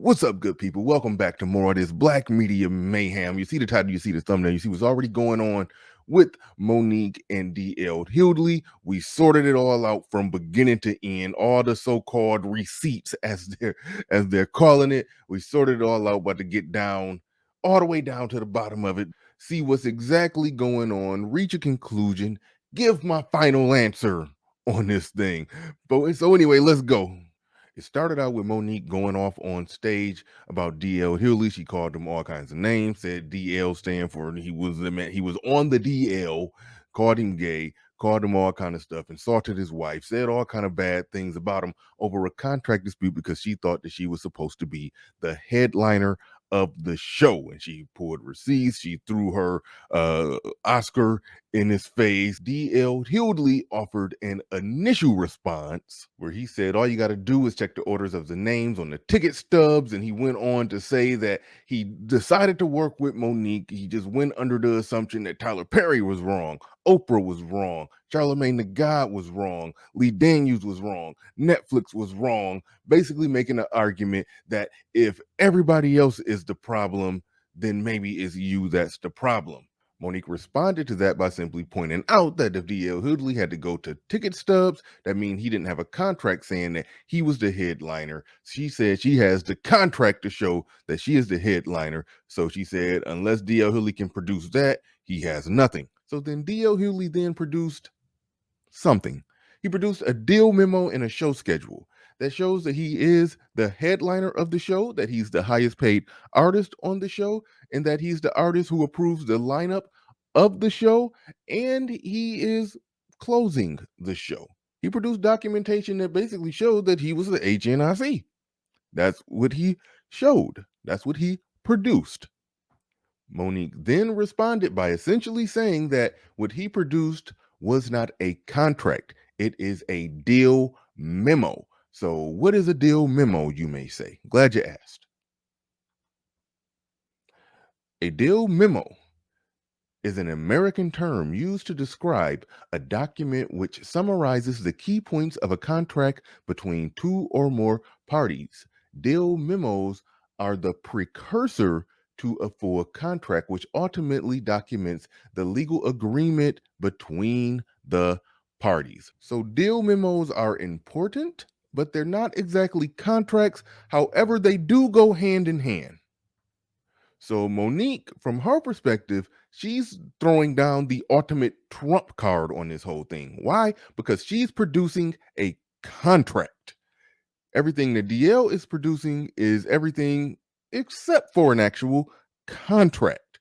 What's up, good people? Welcome back to more of this Black Media Mayhem. You see the title, you see the thumbnail, you see what's already going on with Monique and DL Hughley. We sorted it all out from beginning to end, all the so-called receipts as they're calling it. We sorted it all out, but to get down all the way down to the bottom of it, see what's exactly going on, reach a conclusion, give my final answer on this thing. But so anyway, let's go. It started out with Monique going off on stage about DL Hughley. She called him all kinds of names, said DL stand for he was on the DL, called him gay, called him all kind of stuff, insulted his wife, said all kind of bad things about him over a contract dispute because she thought that she was supposed to be the headliner of the show. And she pulled receipts, she threw her Oscar in his face. DL Hughley offered an initial response where he said all you got to do is check the orders of the names on the ticket stubs, and he went on to say that he decided to work with Monique. He just went under the assumption that Tyler Perry was wrong, Oprah was wrong, Charlamagne the God was wrong, Lee Daniels was wrong, Netflix was wrong, basically making an argument that if everybody else is the problem, then maybe it's you that's the problem. Monique responded to that by simply pointing out that if DL Hughley had to go to ticket stubs, that means he didn't have a contract saying that he was the headliner. She said she has the contract to show that she is the headliner. So she said, unless DL Hughley can produce that, he has nothing. So then DL Hughley then produced something. He produced a deal memo and a show schedule that shows that he is the headliner of the show, that he's the highest paid artist on the show, and that he's the artist who approves the lineup of the show, and he is closing the show. He produced documentation that basically showed that he was the HNIC. That's what he showed. That's what he produced. Monique then responded by essentially saying that what he produced was not a contract. It is a deal memo. So what is a deal memo, you may say? Glad you asked. A deal memo is an American term used to describe a document which summarizes the key points of a contract between two or more parties. Deal memos are the precursor to a full contract, which ultimately documents the legal agreement between the parties. So deal memos are important, but they're not exactly contracts. However, they do go hand in hand. So Monique, from her perspective, she's throwing down the ultimate trump card on this whole thing. Why? Because she's producing a contract. Everything that DL is producing is everything except for an actual contract.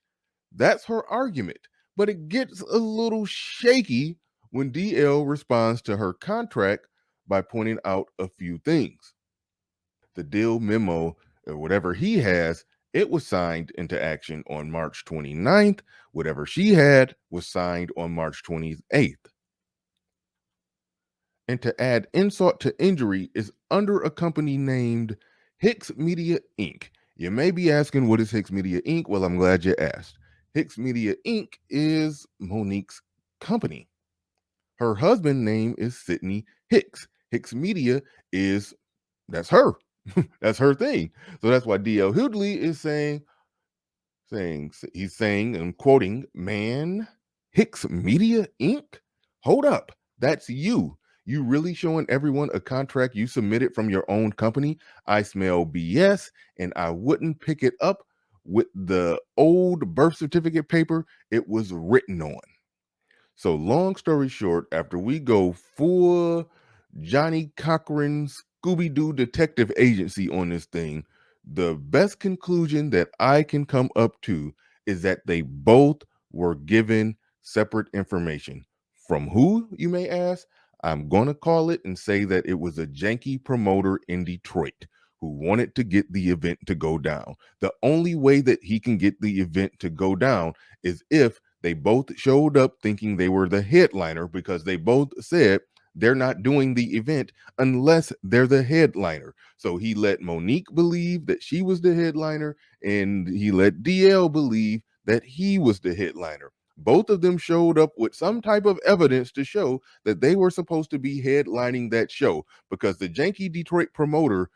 That's her argument. But it gets a little shaky when DL responds to her contract by pointing out a few things. The deal memo, or whatever he has, it was signed into action on March 29th. Whatever she had was signed on March 28th. And to add insult to injury, is under a company named Hicks Media Inc. You may be asking, what is Hicks Media Inc.? Well, I'm glad you asked. Hicks Media Inc. is Monique's company. Her husband's name is Sidney Hicks. Hicks Media that's her. That's her thing. So that's why DL Hughley is saying, I'm quoting, man, Hicks Media Inc. Hold up. That's you. You really showing everyone a contract you submitted from your own company? I smell BS, and I wouldn't pick it up with the old birth certificate paper it was written on. So long story short, after we go full Johnny Cochran Scooby-Doo detective agency on this thing, the best conclusion that I can come up to is that they both were given separate information. From who, you may ask? I'm going to call it and say that it was a janky promoter in Detroit who wanted to get the event to go down. The only way that he can get the event to go down is if they both showed up thinking they were the headliner, because they both said they're not doing the event unless they're the headliner. So he let Monique believe that she was the headliner, and he let DL believe that he was the headliner. Both of them showed up with some type of evidence to show that they were supposed to be headlining that show, because the janky Detroit promoter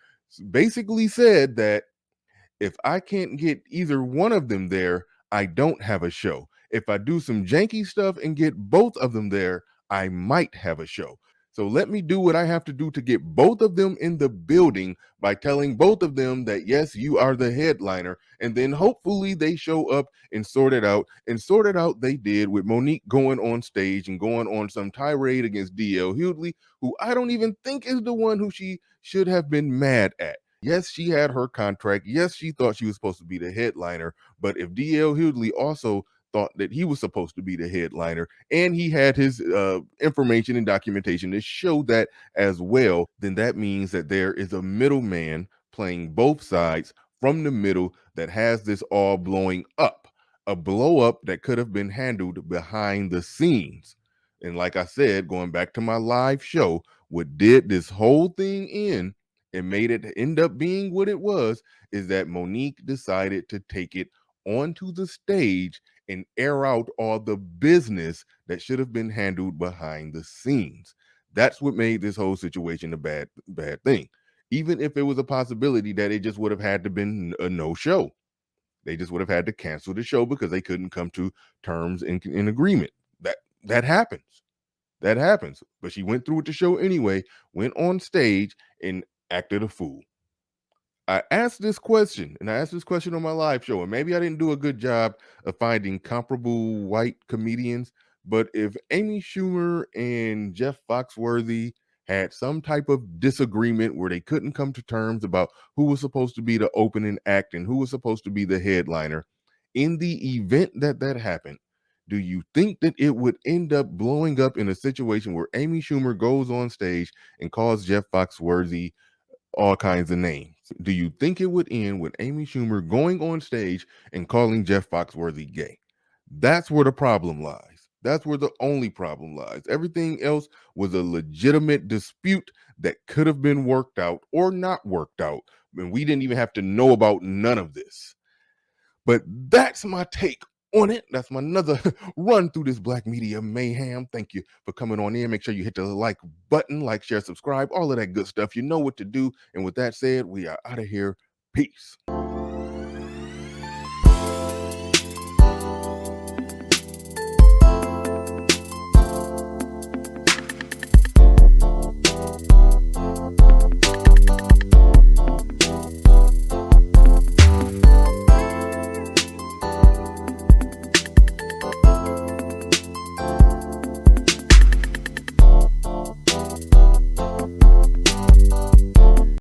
basically said that If I can't get either one of them there, I don't have a show. If I do some janky stuff and get both of them there, I might have a show. So let me do what I have to do to get both of them in the building by telling both of them that, yes, you are the headliner. And then hopefully they show up and sort it out. And sort it out they did, with Monique going on stage and going on some tirade against DL Hughley, who I don't even think is the one who she should have been mad at. Yes, she had her contract. Yes, she thought she was supposed to be the headliner. But if DL Hughley also thought that he was supposed to be the headliner, and he had his information and documentation to show that as well, then that means that there is a middleman playing both sides from the middle that has this all blowing up. A blow up that could have been handled behind the scenes. And like I said, going back to my live show, what did this whole thing in and made it end up being what it was is that Monique decided to take it onto the stage and air out all the business that should have been handled behind the scenes. That's what made this whole situation a bad thing. Even if it was a possibility that it just would have had to been a no show, they just would have had to cancel the show because they couldn't come to terms in agreement. That happens. That happens. But she went through with the show anyway, went on stage and acted a fool. I asked this question, and I asked this question on my live show, and maybe I didn't do a good job of finding comparable white comedians. But if Amy Schumer and Jeff Foxworthy had some type of disagreement where they couldn't come to terms about who was supposed to be the opening act and who was supposed to be the headliner, in the event that that happened, do you think that it would end up blowing up in a situation where Amy Schumer goes on stage and calls Jeff Foxworthy all kinds of names? Do you think it would end with Amy Schumer going on stage and calling Jeff Foxworthy gay? That's where the problem lies. That's where the only problem lies. Everything else was a legitimate dispute that could have been worked out or not worked out. And we didn't even have to know about none of this. But that's my take on it. That's my another run through this Black Media Mayhem. Thank you for coming on in. Make sure you hit the like button, like, share, subscribe, all of that good stuff. You know what to do. And with that said, we are out of here. Peace.